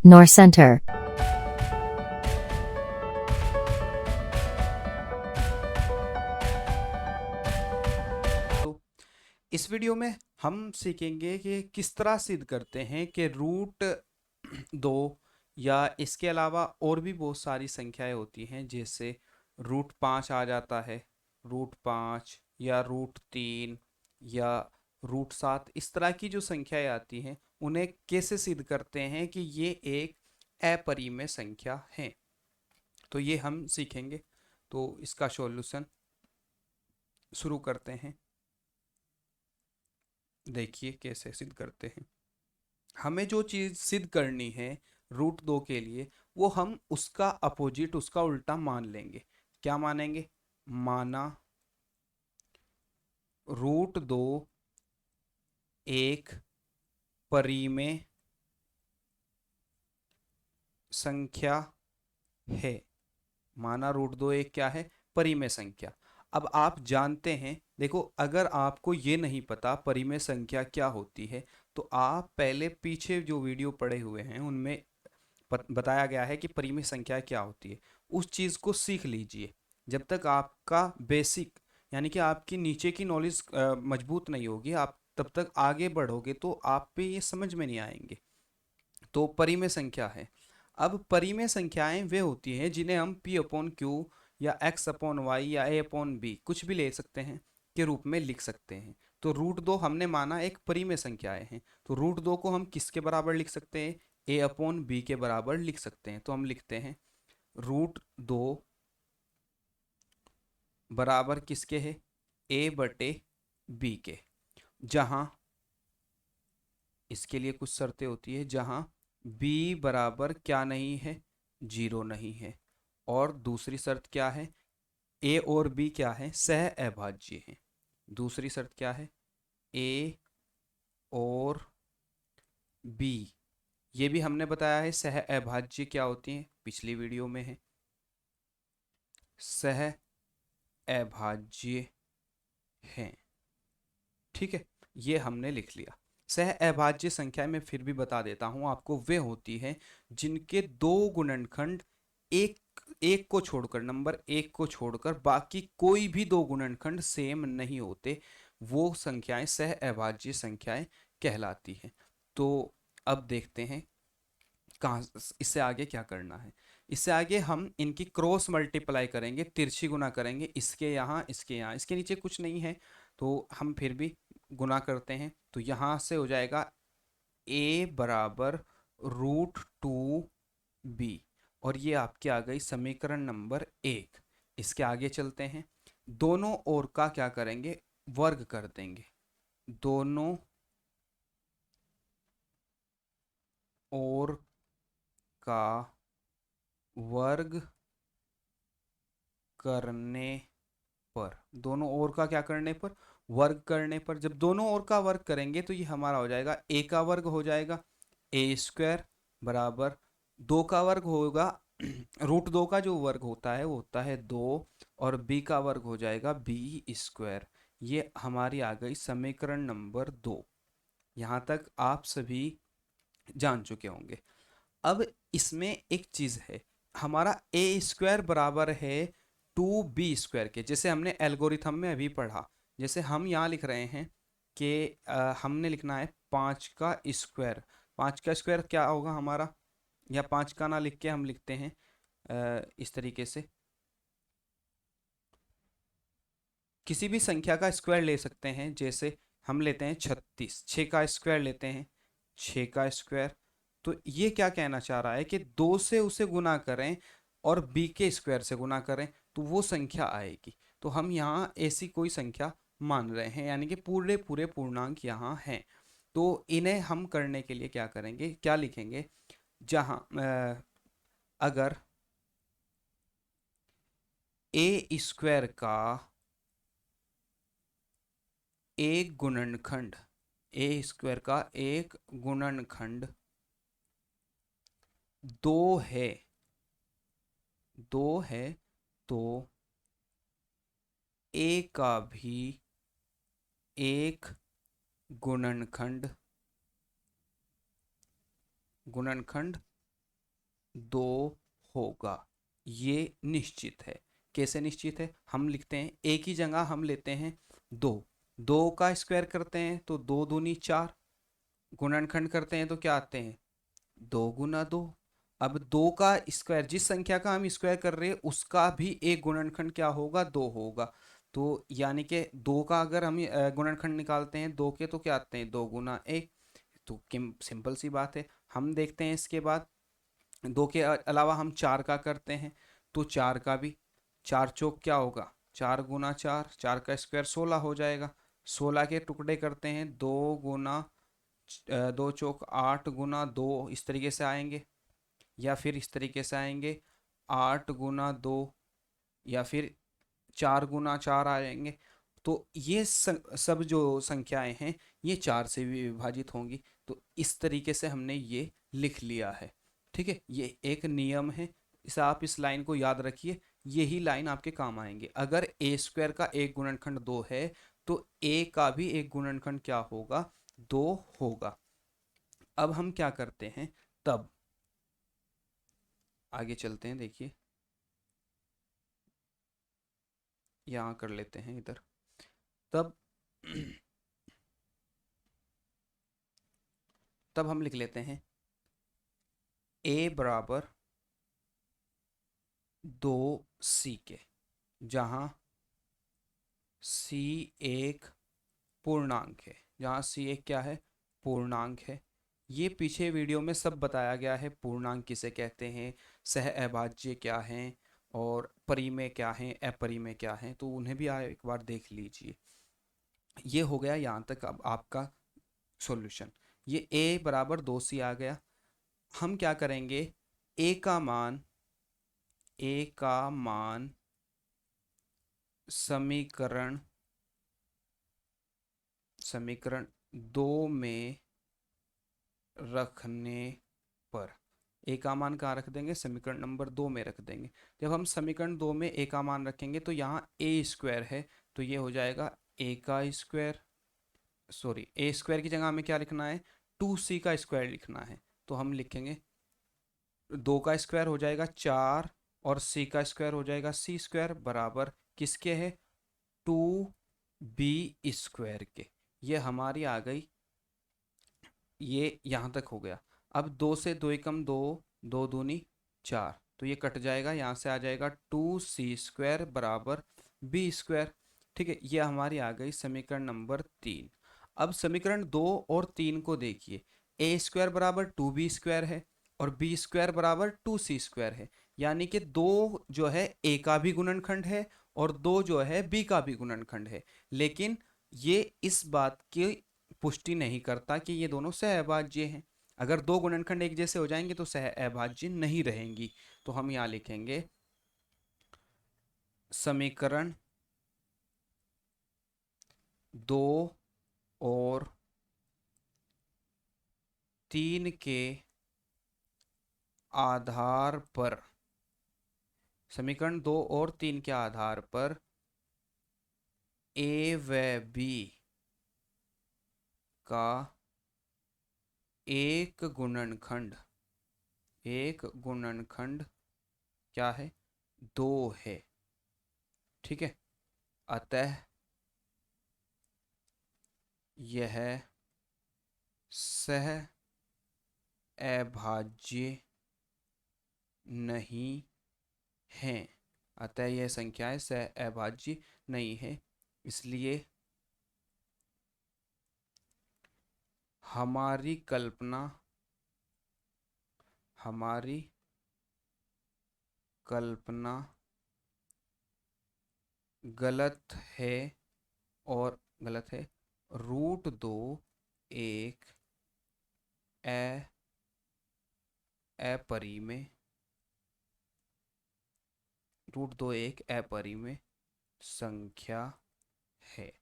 nor center. तो इस video में हम सीखेंगे कि किस तरह सिद्ध करते हैं कि रूट दो या इसके अलावा और भी बहुत सारी संख्याएं होती हैं, जैसे रूट पाँच आ जाता है, रूट पाँच या रूट तीन या रूट सात। इस तरह की जो संख्याएं आती हैं उन्हें कैसे सिद्ध करते हैं कि ये एक अपरिमेय संख्या है, तो ये हम सीखेंगे। तो इसका सॉल्यूशन शुरू करते हैं। देखिए कैसे सिद्ध करते हैं। हमें जो चीज़ सिद्ध करनी है रूट दो के लिए, वो हम उसका अपोजिट, उसका उल्टा मान लेंगे। क्या मानेंगे? माना रूट दो एक परिमेय संख्या है। माना रूट दो एक क्या है? परिमेय संख्या। अब आप जानते हैं, देखो, अगर आपको ये नहीं पता परिमेय संख्या क्या होती है, तो आप पहले पीछे जो वीडियो पढ़े हुए हैं उनमें बताया गया है कि परिमेय संख्या क्या होती है। उस चीज़ को सीख लीजिए। जब तक आपका बेसिक, यानी कि आपकी नीचे की नॉलेज मजबूत नहीं होगी, आप तब तक आगे बढ़ोगे तो आप पे ये समझ में नहीं आएंगे। तो परिमेय संख्या है। अब परिमेय संख्याएं वे होती हैं जिन्हें हम p अपॉन क्यू या x अपॉन वाई या a अपॉन बी, कुछ भी ले सकते हैं, के रूप में लिख सकते हैं। तो रूट दो हमने माना एक परिमेय संख्याएं हैं, तो रूट दो को हम किसके बराबर लिख सकते हैं? a अपॉन बी के बराबर लिख सकते हैं। तो हम लिखते हैं रूट दो बराबर किसके है? a बटे b के। जहां इसके लिए कुछ शर्तें होती है, जहां b बराबर क्या नहीं है? जीरो नहीं है। और दूसरी शर्त क्या है? a और b क्या है? सह अभाज्य है। दूसरी शर्त क्या है? a और b, ये भी हमने बताया है सह अभाज्य क्या होती है, पिछली वीडियो में है। सह अभाज्य है, ठीक है, ये हमने लिख लिया। सह अभाज्य संख्या में फिर भी बता देता हूं आपको, वे होती है जिनके दो गुणनखंड एक एक को छोड़कर, नंबर एक को छोड़कर बाकी कोई भी दो गुणनखंड सेम नहीं होते, वो संख्याएं सह अभाज्य संख्याएं कहलाती हैं। तो अब देखते हैं कहाँ, इससे आगे क्या करना है। इससे आगे हम इनकी क्रॉस मल्टीप्लाई करेंगे, तिरछी गुना करेंगे, इसके यहाँ इसके यहाँ, इसके नीचे कुछ नहीं है तो हम फिर भी गुना करते हैं। तो यहाँ से हो जाएगा a बराबर रूट टू बी, और ये आपकी आ गई समीकरण नंबर एक। इसके आगे चलते हैं, दोनों ओर का क्या करेंगे? वर्ग कर देंगे। दोनों ओर का वर्ग करने पर, दोनों ओर का क्या करने पर? वर्ग करने पर। जब दोनों ओर का वर्ग करेंगे तो ये हमारा हो जाएगा a का वर्ग हो जाएगा ए स्क्वायर बराबर, दो का वर्ग होगा रूट दो का जो वर्ग होता है वो होता है दो, और b का वर्ग हो जाएगा बी स्क्वायर। ये हमारी आ गई समीकरण नंबर दो। यहाँ तक आप सभी जान चुके होंगे। अब इसमें एक चीज है, हमारा ए स्क्वायर बराबर है टू बी स्क्वायर के, जैसे हमने एल्गोरिथम में अभी पढ़ा। जैसे हम यहाँ लिख रहे हैं कि हमने लिखना है पाँच का स्क्वायर। पाँच का स्क्वायर क्या होगा हमारा? या पाँच का ना लिख के हम लिखते हैं इस तरीके से, किसी भी संख्या का स्क्वायर ले सकते हैं। जैसे हम लेते हैं 36, छः का स्क्वायर लेते हैं, छः का स्क्वायर। तो ये क्या कहना चाह रहा है कि दो से उसे गुना करें और b के स्क्वायर से गुना करें तो वो संख्या आएगी। तो हम यहाँ ऐसी कोई संख्या मान रहे हैं, यानी कि पूरे पूरे पूर्णांक यहाँ हैं। तो इन्हें हम करने के लिए क्या करेंगे, क्या लिखेंगे? जहाँ अगर ए स्क्वायर का एक गुणनखंड, ए स्क्वायर का एक गुणनखंड दो है, दो है, तो ए का भी एक गुणनखंड, गुणनखंड 2 होगा, ये निश्चित है। कैसे निश्चित है? हम लिखते हैं ए की जगह हम लेते हैं 2, 2 का स्क्वायर करते हैं तो 2 दूनी 4, गुणनखंड करते हैं तो क्या आते हैं 2 गुना 2। अब 2 का स्क्वायर, जिस संख्या का हम स्क्वायर कर रहे हैं उसका भी एक गुणनखंड क्या होगा 2 होगा। तो यानी कि 2 का अगर हम गुणनखंड निकालते हैं 2 के तो क्या आते हैं 2 गुना 1। तो किम सिंपल सी बात है। हम देखते हैं इसके बाद 2 के अलावा हम 4 का करते हैं तो 4 का भी, 4 चौक क्या होगा 4 गुना 4, 4 का स्क्वायर 16 हो जाएगा। 16 के टुकड़े करते हैं 2 गुना 2 चौक 8 गुना 2, इस तरीके से आएंगे, या फिर इस तरीके से आएंगे 8 गुना 2, या फिर 4 गुना 4 आएंगे। तो ये सब जो संख्याएं हैं ये 4 से भी विभाजित होंगी। तो इस तरीके से हमने ये लिख लिया है। ठीक है, ये एक नियम है, इसे आप इस लाइन को याद रखिए, यही लाइन आपके काम आएंगे। अगर ए स्क्वायर का एक गुणनखंड 2 है तो ए का भी एक गुणनखंड क्या होगा 2 होगा। अब हम क्या करते हैं, तब आगे चलते हैं। देखिए यहाँ कर लेते हैं इधर। तब तब हम लिख लेते हैं a बराबर 2c के, जहाँ c एक पूर्णांक है, जहाँ c एक क्या है पूर्णांक है। ये पीछे वीडियो में सब बताया गया है, पूर्णांक किसे कहते हैं, सह अभाज्य क्या हैं, और परिमेय क्या हैं, अपरिमेय क्या हैं, तो उन्हें भी आप एक बार देख लीजिए। ये हो गया यहाँ तक अब आपका सॉल्यूशन। ये a बराबर 2c आ गया। हम क्या करेंगे, a का मान, a का मान समीकरण समीकरण 2 में रखने पर, a का मान कहाँ रख देंगे समीकरण नंबर 2 में रख देंगे। जब हम समीकरण 2 में a का मान रखेंगे तो यहाँ a स्क्वायर है तो ये हो जाएगा a का स्क्वायर, सॉरी a स्क्वायर की जगह हमें क्या लिखना है 2c का स्क्वायर लिखना है। तो हम लिखेंगे 2 का स्क्वायर हो जाएगा 4 और c का स्क्वायर हो जाएगा c स्क्वायर, बराबर किसके है 2b स्क्वायर के। ये हमारी आ गई, ये यहाँ तक हो गया। अब 2 से 2 एकम 2, 2 दूनी 4, तो ये कट जाएगा, यहाँ से आ जाएगा 2c स्क्वायर बराबर b स्क्वायर। ठीक है, ये हमारी आ गई समीकरण नंबर 3। अब समीकरण 2 और 3 को देखिए, a स्क्वायर बराबर 2b स्क्वायर है और b स्क्वायर बराबर 2c स्क्वायर है, यानी कि 2 जो है a का भी गुणनखंड है और 2 जो है b का भी गुणनखंड है। लेकिन ये इस बात की पुष्टि नहीं करता कि ये दोनों सहअभाज्य हैं। अगर दो गुणनखंड एक जैसे हो जाएंगे तो सहअभाज्य नहीं रहेंगी। तो हम यहाँ लिखेंगे समीकरण 2 और 3 के आधार पर, समीकरण 2 और 3 के आधार पर ए व बी का एक गुणनखंड, एक गुणनखंड क्या है 2 है। ठीक है, अतः यह सह अभाज्य नहीं है, अतः यह संख्याएं सह अभाज्य नहीं है। इसलिए हमारी कल्पना गलत है, और गलत है। रूट 2 एक अपरिमेय, रूट 2 एक अपरिमेय संख्या है।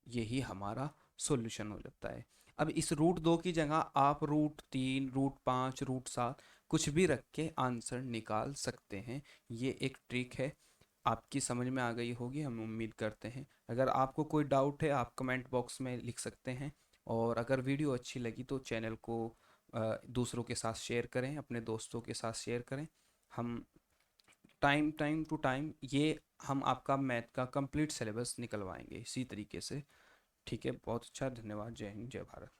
यही हमारा सॉल्यूशन हो जाता है। अब इस रूट 2 की जगह आप रूट 3, रूट 5, रूट 7 कुछ भी रख के आंसर निकाल सकते हैं। ये एक ट्रिक है, आपकी समझ में आ गई होगी हम उम्मीद करते हैं। अगर आपको कोई डाउट है आप कमेंट बॉक्स में लिख सकते हैं, और अगर वीडियो अच्छी लगी तो चैनल को दूसरों के साथ शेयर करें, अपने दोस्तों के साथ शेयर करें। हम टाइम टू टाइम ये हम आपका मैथ का कंप्लीट सिलेबस निकलवाएंगे इसी तरीके से। ठीक है, बहुत अच्छा, धन्यवाद। जय हिंद, जय भारत।